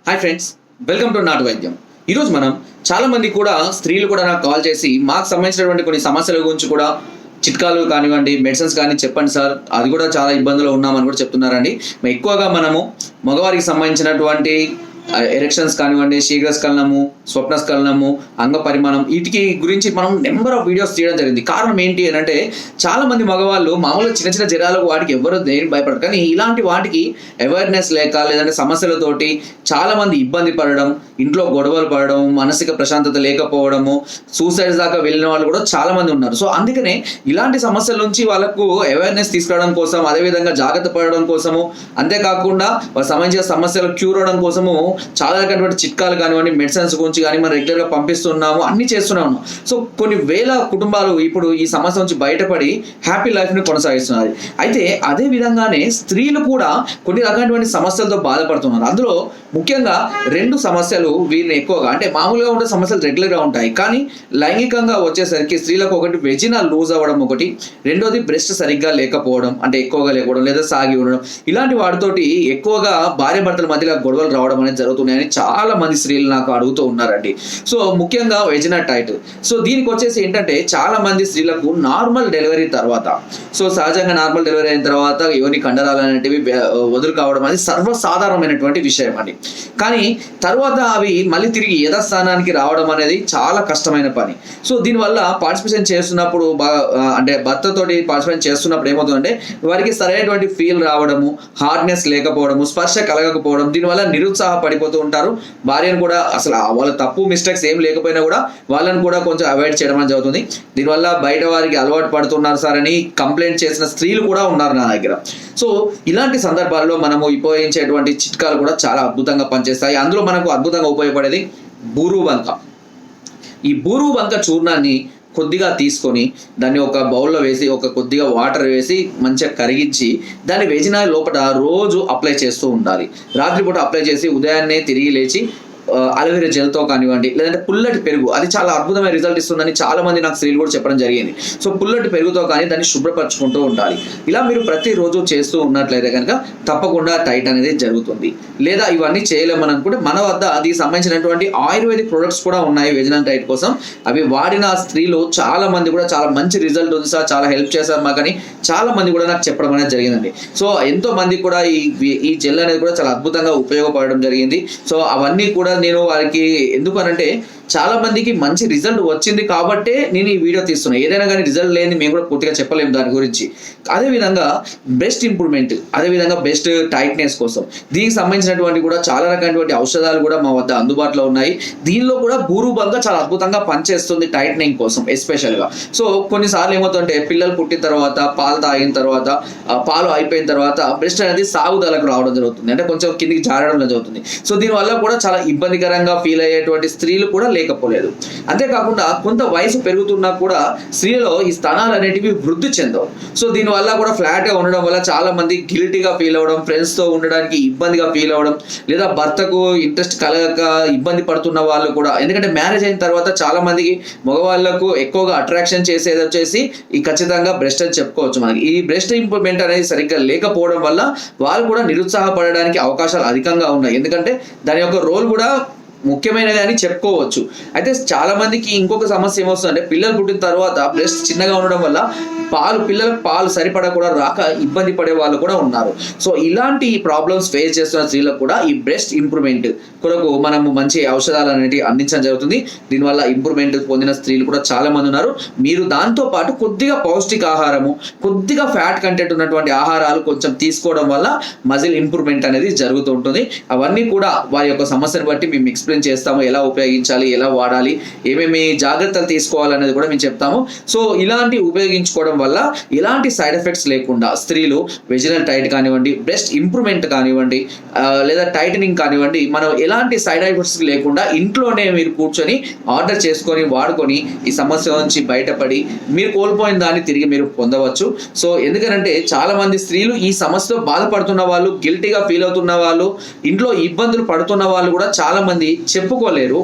Hi friends, welcome to నాటు వైద్యం. ఈరోజు మనం చాలా మంది కూడా స్త్రీలు కూడా నాకు కాల్ చేసి మాకు సంబంధించినటువంటి కొన్ని సమస్యల గురించి కూడా చిట్కాలు కానివ్వండి, మెడిసిన్స్ కానీ చెప్పండి సార్, అది కూడా చాలా ఇబ్బందులు ఉన్నామని కూడా చెప్తున్నారండి. ఎక్కువగా మనము మగవారికి సంబంధించినటువంటి ఎరెక్షన్స్ కానివ్వండి, శీఘ్రస్ఖలనము, స్వప్నస్ఖలనము, అంగ పరిమాణం, వీటికి గురించి మనం నెంబర్ ఆఫ్ వీడియోస్ తీయడం జరిగింది. కారణం ఏంటి అని అంటే, చాలా మంది మగవాళ్ళు మామూలుగా చిన్న చిన్న జ్వరాలకు వాటికి ఎవరు దేని భయపడరు, కానీ ఇలాంటి వాటికి అవేర్నెస్ లేక లేదంటే సమస్యలతోటి చాలా మంది ఇబ్బంది పడడం, ఇంట్లో గొడవలు పడడం, మానసిక ప్రశాంతత లేకపోవడము, సూసైడ్స్ దాకా వెళ్ళిన వాళ్ళు కూడా చాలా మంది ఉన్నారు. సో అందుకనే ఇలాంటి సమస్యల నుంచి వాళ్ళకు అవేర్నెస్ తీసుకురావడం కోసం, అదేవిధంగా జాగ్రత్త పడడం కోసము, అంతేకాకుండా వాళ్ళ సంబంధించిన సమస్యలు క్యూర్ అవడం కోసము చాలా రకమైనటువంటి చిట్కాలు కానివ్వండి, మెడిసిన్స్ గురించి కానీ మనం రెగ్యులర్గా పంపిస్తున్నాము, అన్ని చేస్తూనే ఉన్నాం. సో కొన్ని వేల కుటుంబాలు ఇప్పుడు ఈ సమస్య నుంచి బయటపడి హ్యాపీ లైఫ్ని కొనసాగిస్తున్నారు. అయితే అదే విధంగానే స్త్రీలు కూడా కొన్ని రకమైనటువంటి సమస్యలతో బాధపడుతున్నారు. అందులో ముఖ్యంగా రెండు సమస్యలు వీరిని ఎక్కువగా, అంటే మామూలుగా ఉండే సమస్యలు రెగ్యులర్గా ఉంటాయి, కానీ లైంగికంగా వచ్చేసరికి స్త్రీలకు ఒకటి వెజినా లూజ్ అవ్వడం, ఒకటి రెండోది బ్రెస్ట్ సరిగ్గా లేకపోవడం, అంటే ఎక్కువగా లేకపోవడం లేదా సాగి ఉండడం, ఇలాంటి వాటితోటి ఎక్కువగా భార్య భర్తల మధ్యలో గొడవలు రావడం అనేది జరుగుతున్నాయని చాలా మంది స్త్రీలు నాకు అడుగుతూ ఉన్నారండి. సో ముఖ్యంగా వెజినా టైట్. సో దీనికి వచ్చేసి ఏంటంటే, చాలా మంది స్త్రీలకు నార్మల్ డెలివరీ తర్వాత, సో సహజంగా నార్మల్ డెలివరీ అయిన తర్వాత యోని కండరాలు అనేటివి వదులు కావడం అనేది సర్వసాధారణమైనటువంటి విషయం అండి. కానీ తర్వాత అవి మళ్ళీ తిరిగి యథాస్థానానికి రావడం అనేది చాలా కష్టమైన పని. సో దీనివల్ల పార్టిసిపేషన్ చేస్తున్నప్పుడు అంటే భర్తతోటి పార్టిసిపేషన్ చేస్తున్నప్పుడు ఏమవుతుందంటే, వారికి సరైనటువంటి ఫీల్ రావడము, హార్డ్నెస్ లేకపోవడము, స్పర్శ కలగకపోవడం, దీనివల్ల నిరుత్సాహపడిపోతూ ఉంటారు. భార్యను కూడా అసలు వాళ్ళ తప్పు మిస్టేక్స్ ఏం లేకపోయినా కూడా వాళ్ళని కూడా కొంచెం అవాయిడ్ చేయడం అనేది జరుగుతుంది. దీనివల్ల బయట వారికి అలవాటు పడుతున్నారు సార్ అని కంప్లైంట్ చేసిన స్త్రీలు కూడా ఉన్నారు నా దగ్గర. సో ఇలాంటి సందర్భాల్లో మనము ఉపయోగించేటువంటి చిట్కాలు కూడా చాలా అద్భుతంగా పనిచేస్తాయి. అందులో మనకు అద్భుతంగా ఉపయోగపడేది బూరుబంక. ఈ బూరుబంక చూర్ణాన్ని కొద్దిగా తీసుకొని దాన్ని ఒక బౌల్లో వేసి కొద్దిగా వాటర్ వేసి మంచిగా కరిగించి దాన్ని వెజినా లోపల రోజు అప్లై చేస్తూ ఉండాలి. రాత్రిపూట అప్లై చేసి ఉదయాన్నే తిరిగి లేచి అలోవెరా జెల్తో కానివ్వండి, లేదంటే పుల్లటి పెరుగు, అది చాలా అద్భుతమైన రిజల్ట్ ఇస్తుందని చాలా మంది నాకు స్త్రీలు కూడా చెప్పడం జరిగింది. సో పుల్లటి పెరుగుతో కానీ దాన్ని శుభ్రపరచుకుంటూ ఉండాలి. ఇలా మీరు ప్రతిరోజు చేస్తూ ఉన్నట్లయితే కనుక తప్పకుండా టైట్ అనేది జరుగుతుంది. లేదా ఇవన్నీ చేయలేమని అనుకుంటే మన వద్ద అది సంబంధించినటువంటి ఆయుర్వేదిక్ ప్రొడక్ట్స్ కూడా ఉన్నాయి వెజినల్ టైట్ కోసం. అవి వాడిన స్త్రీలు చాలా మంది కూడా చాలా మంచి రిజల్ట్ ఉంది సార్, చాలా హెల్ప్ చేశారు మాకని చాలా మంది కూడా నాకు చెప్పడం అనేది జరిగిందండి. సో ఎంతో మంది కూడా ఈ జెల్ అనేది కూడా చాలా అద్భుతంగా ఉపయోగపడడం జరిగింది. సో అవన్నీ కూడా నేను వారికి ఎందుకు అనంటే, చాలా మందికి మంచి రిజల్ట్ వచ్చింది కాబట్టే నేను ఈ వీడియో తీస్తున్నాను. ఏదైనా కానీ రిజల్ట్ లేని మేము కూడా పూర్తిగా చెప్పలేము దాని గురించి. అదేవిధంగా బెస్ట్ ఇంప్రూవ్మెంట్, అదేవిధంగా బెస్ట్ టైట్నెస్ కోసం దీనికి సంబంధించినటువంటి కూడా చాలా రకమైనటువంటి ఔషధాలు కూడా మా వద్ద అందుబాటులో ఉన్నాయి. దీనిలో కూడా బూరుబంక చాలా అద్భుతంగా పనిచేస్తుంది టైట్నింగ్ కోసం ఎస్పెషల్గా. సో కొన్నిసార్లు ఏమవుతుందంటే, పిల్లలు పుట్టిన తర్వాత, పాలు తాగిన తర్వాత, పాలు అయిపోయిన తర్వాత బ్రెస్ట్ అనేది సాగుదలకు రావడం జరుగుతుంది, అంటే కొంచెం కిందికి జారడం జరుగుతుంది. సో దీనివల్ల కూడా చాలా ఇబ్బందికరంగా ఫీల్ అయ్యేటువంటి స్త్రీలు కూడా లేకపోలేదు. అంతేకాకుండా కొంత వయసు పెరుగుతున్నా కూడా స్త్రీలో ఈ స్థానాలు అనేటివి వృద్ధి చెందవు. సో దీనివల్ల కూడా ఫ్లాట్గా ఉండడం వల్ల చాలా మంది గిల్టీగా ఫీల్ అవ్వడం, ఫ్రెండ్స్తో ఉండడానికి ఇబ్బందిగా ఫీల్ అవ్వడం, లేదా భర్తకు ఇంట్రెస్ట్ కలగక ఇబ్బంది పడుతున్న వాళ్ళు కూడా, ఎందుకంటే మ్యారేజ్ అయిన తర్వాత చాలా మందికి మగవాళ్ళకు ఎక్కువగా అట్రాక్షన్ చేసేది వచ్చేసి ఈ ఖచ్చితంగా బ్రెస్ట్ అని చెప్పుకోవచ్చు. మనకి ఈ బ్రెస్ట్ ఇంప్రూవ్మెంట్ అనేది సరిగ్గా లేకపోవడం వల్ల వాళ్ళు కూడా నిరుత్సాహపడడానికి అవకాశాలు అధికంగా ఉన్నాయి. ఎందుకంటే దాని యొక్క రోల్ కూడా ముఖ్యమైనది అని చెప్పుకోవచ్చు. అయితే చాలా మందికి ఇంకొక సమస్య ఏమొస్తుందంటే, పిల్లలు పుట్టిన తర్వాత బ్రెస్ట్ చిన్నగా ఉండడం వల్ల పిల్లలకు పాలు సరిపడా కూడా రాక ఇబ్బంది పడే వాళ్ళు కూడా ఉన్నారు. సో ఇలాంటి ప్రాబ్లమ్స్ ఫేస్ చేస్తున్న స్త్రీలకు కూడా ఈ బ్రెస్ట్ ఇంప్రూవ్మెంట్ కొరకు మనము మంచి ఔషధాలు అనేవి అందించడం జరుగుతుంది. దీనివల్ల ఇంప్రూవ్మెంట్ పొందిన స్త్రీలు కూడా చాలా మంది ఉన్నారు. మీరు దాంతో పాటు కొద్దిగా పౌష్టిక ఆహారము, కొద్దిగా ఫ్యాట్ కంటెంట్ ఉన్నటువంటి ఆహారాలు కొంచెం తీసుకోవడం వల్ల మజిల్ ఇంప్రూవ్మెంట్ అనేది జరుగుతూ ఉంటుంది. అవన్నీ కూడా వారి యొక్క సమస్యను బట్టి మేము ఎక్స్ప్లెయిన్ చేస్తాము, ఎలా ఉపయోగించాలి, ఎలా వాడాలి, ఏమేమి జాగ్రత్తలు తీసుకోవాలనేది కూడా మేము చెప్తాము. సో ఇలాంటి ఉపయోగించుకోవడం వల్ల ఎలాంటి సైడ్ ఎఫెక్ట్స్ లేకుండా స్త్రీలు వెజినల్ టైట్ కానివ్వండి, బ్రెస్ట్ ఇంప్రూవ్మెంట్ కానివ్వండి, లేదా టైటనింగ్ కానివ్వండి, మనం ఎలాంటి సైడ్ ఎఫెక్ట్స్ లేకుండా ఇంట్లోనే మీరు కూర్చొని ఆర్డర్ చేసుకొని వాడుకొని ఈ సమస్య నుంచి బయటపడి మీరు కోల్పోయిన దాన్ని తిరిగి మీరు పొందవచ్చు. సో ఎందుకంటే చాలా మంది స్త్రీలు ఈ సమస్యతో బాధపడుతున్న వాళ్ళు, గిల్టీగా ఫీల్ అవుతున్న వాళ్ళు, ఇంట్లో ఇబ్బందులు పడుతున్న వాళ్ళు కూడా చాలా మంది చెప్పుకోలేరు,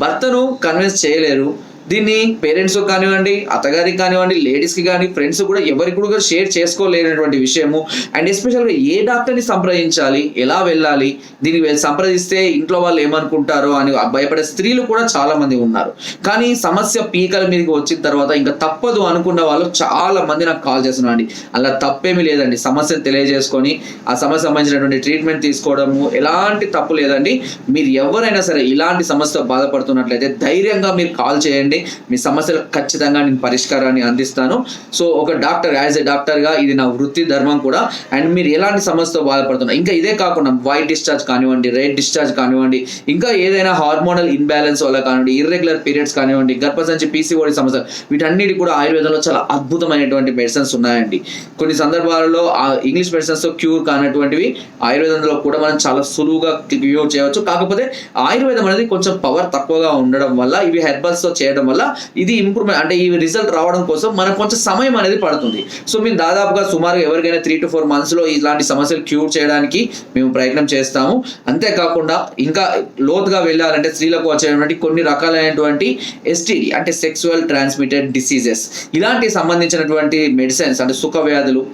భర్తను కన్విన్స్ చేయలేరు, దీన్ని పేరెంట్స్ కానివ్వండి, అత్తగారికి కానివ్వండి, లేడీస్కి కానీ, ఫ్రెండ్స్ కూడా ఎవరికి కూడా షేర్ చేసుకోలేనటువంటి విషయము. అండ్ ఎస్పెషల్గా ఏ డాక్టర్ని సంప్రదించాలి, ఎలా వెళ్ళాలి, దీన్ని సంప్రదిస్తే ఇంట్లో వాళ్ళు ఏమనుకుంటారో అని భయపడే స్త్రీలు కూడా చాలా మంది ఉన్నారు. కానీ సమస్య పీకల మీదకి వచ్చిన తర్వాత ఇంకా తప్పదు అనుకున్న వాళ్ళు చాలా మంది నాకు కాల్ చేస్తున్నారు అండి. అలా తప్పేమీ లేదండి. సమస్యను తెలియజేసుకొని ఆ సమస్య సంబంధించినటువంటి ట్రీట్మెంట్ తీసుకోవడము ఎలాంటి తప్పు లేదండి. మీరు ఎవరైనా సరే ఇలాంటి సమస్యతో బాధపడుతున్నట్లయితే ధైర్యంగా మీరు కాల్ చేయండి. మీ సమస్యలకు ఖచ్చితంగా నేను పరిష్కారాన్ని అందిస్తాను. సో ఒక డాక్టర్, యాజ్ ఎ డాక్టర్గా ఇది నా వృత్తి ధర్మం కూడా. అండ్ మీరు ఎలాంటి సమస్యతో బాధపడుతున్నారు, ఇంకా ఇదే కాకుండా వైట్ డిశ్చార్జ్ కానివ్వండి, రెడ్ డిశ్చార్జ్ కానివ్వండి, ఇంకా ఏదైనా హార్మోనల్ ఇన్బ్యాలెన్స్ వల్ల కానివ్వండి, ఇర్రెగ్యులర్ పీరియడ్స్ కానివ్వండి, గర్భసంచి పీసీఓడి సమస్య, వీటన్నిటి కూడా ఆయుర్వేదంలో చాలా అద్భుతమైనటువంటి మెడిసిన్స్ ఉన్నాయండి. కొన్ని సందర్భాలలో ఆ ఇంగ్లీష్ మెడిసిన్స్తో క్యూర్ కానటువంటివి ఆయుర్వేదంలో కూడా మనం చాలా సులువుగా క్యూర్ చేయవచ్చు. కాకపోతే ఆయుర్వేదం అనేది కొంచెం పవర్ తక్కువగా ఉండడం వల్ల, ఇవి హెర్బల్స్తో చేయడం వల్ల ఇది ఇంప్రూవ్మెంట్, అంటే ఈ రిజల్ట్ రావడం కోసం మనకు కొంచెం సమయం అనేది పడుతుంది. సో మేము దాదాపుగా సుమారుగా ఎవరికైనా 3 to 4 months ఇలాంటి సమస్యలు క్యూర్ చేయడానికి మేము ప్రయత్నం చేస్తాము. అంతేకాకుండా ఇంకా లోతుగా వెళ్ళాలంటే స్త్రీలకు వచ్చేటువంటి కొన్ని రకాలైనటువంటి ఎస్టీడీ అంటే సెక్సువల్ ట్రాన్స్మిటెడ్ డిసీజెస్, ఇలాంటి సంబంధించినటువంటి మెడిసిన్స్ అంటే సుఖ వ్యాధులు,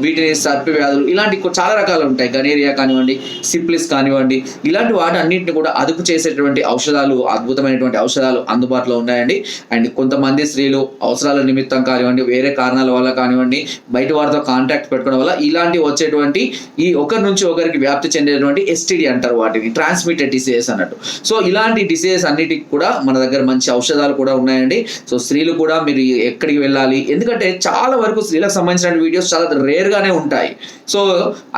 వీటిని సర్ప వ్యాధులు, ఇలాంటి చాలా రకాలు ఉంటాయి. గనేరియా కానివ్వండి, సిప్లిస్ కానివ్వండి, ఇలాంటి వాటి అన్నింటిని కూడా అదుపు చేసేటువంటి ఔషధాలు, అద్భుతమైనటువంటి ఔషధాలు అందుబాటులో ఉన్నాయండి. అండ్ కొంతమంది స్త్రీలు అవసరాల నిమిత్తం కానివ్వండి, వేరే కారణాల వల్ల కానివ్వండి, బయట వారితో కాంటాక్ట్ పెట్టుకోవడం వల్ల ఇలాంటి వచ్చేటువంటి ఈ ఒకరి నుంచి ఒకరికి వ్యాప్తి చెందేటువంటి ఎస్టీడీ అంటారు వాటిని, ట్రాన్స్మిటెడ్ డిసీజెస్ అన్నట్టు. సో ఇలాంటి డిసీజెస్ అన్నిటికి కూడా మన దగ్గర మంచి ఔషధాలు కూడా ఉన్నాయండి. సో స్త్రీలు కూడా మీరు ఎక్కడికి వెళ్ళాలి, ఎందుకంటే చాలా వరకు స్త్రీలకు సంబంధించిన వీడియోస్ చాలా రేర్గానే ఉంటాయి. సో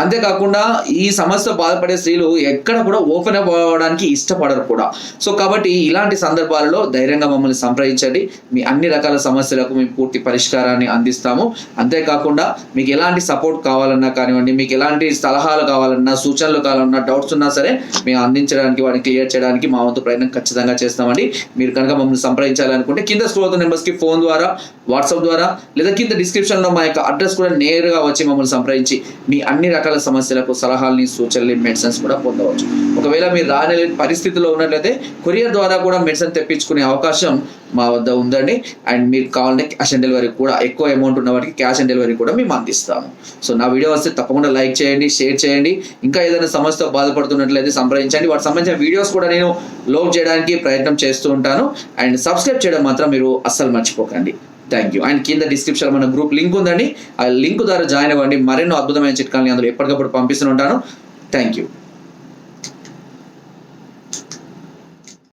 అంతేకాకుండా ఈ సమస్య బాధపడే స్త్రీలు ఎక్కడ కూడా ఓపెన్ అప్ అవ్వడానికి ఇష్టపడరు కూడా. సో కాబట్టి ఇలాంటి సందర్భాలలో ధైర్యంగా మమ్మల్ని సంప్రదించండి. మీ అన్ని రకాల సమస్యలకు మేము పూర్తి పరిష్కారాన్ని అందిస్తాము. అంతేకాకుండా మీకు ఎలాంటి సపోర్ట్ కావాలన్నా కానివ్వండి, మీకు ఎలాంటి సలహాలు కావాలన్నా, సూచనలు కావాలన్నా, డౌట్స్ ఉన్నా సరే మేము అందించడానికి, వాటిని క్లియర్ చేయడానికి మా వంతు ప్రయత్నం ఖచ్చితంగా చేస్తామండి. మీరు కనుక మమ్మల్ని సంప్రదించాలనుకుంటే కింద స్క్రోల్ అవుతున్న నెంబర్స్కి ఫోన్ ద్వారా, వాట్సాప్ ద్వారా, లేదా కింద డిస్క్రిప్షన్లో మా యొక్క అడ్రస్ కూడా నేరుగా వచ్చి మమ్మల్ని సంప్రదించి మీ అన్ని రకాల సమస్యలకు సలహాలని, సూచనలు, మెడిసిన్స్ కూడా పొందవచ్చు. ఒకవేళ మీరు రాని పరిస్థితిలో ఉన్నట్లయితే కొరియర్ ద్వారా కూడా మెడిసిన్ తెప్పించుకునే అవకాశం మా వద్ద ఉందండి. అండ్ మీరు కావాలంటే క్యాష్ ఆన్ డెలివరీ కూడా, ఎక్కువ అమౌంట్ ఉన్న వాటికి క్యాష్ ఆన్ డెలివరీ కూడా మేము అందిస్తాము. సో నా వీడియో వస్తే తప్పకుండా లైక్ చేయండి, షేర్ చేయండి. ఇంకా ఏదైనా సమస్యతో బాధపడుతున్నట్లయితే సంప్రదించండి. వాటికి సంబంధించిన వీడియోస్ కూడా నేను లోడ్ చేయడానికి ప్రయత్నం చేస్తూ ఉంటాను. అండ్ సబ్స్క్రైబ్ చేయడం మాత్రం మీరు అస్సలు మర్చిపోకండి. Thank you. అండ్ కింద డిస్క్రిప్షన్ మన గ్రూప్ లింక్ ఉందండి, ఆ లింక్ ద్వారా జాయిన్ అవ్వండి. మరెన్నో అద్భుతమైన చిట్కాలని అందులో ఎప్పటికప్పుడు పంపిస్తూ ఉంటాను. Thank you.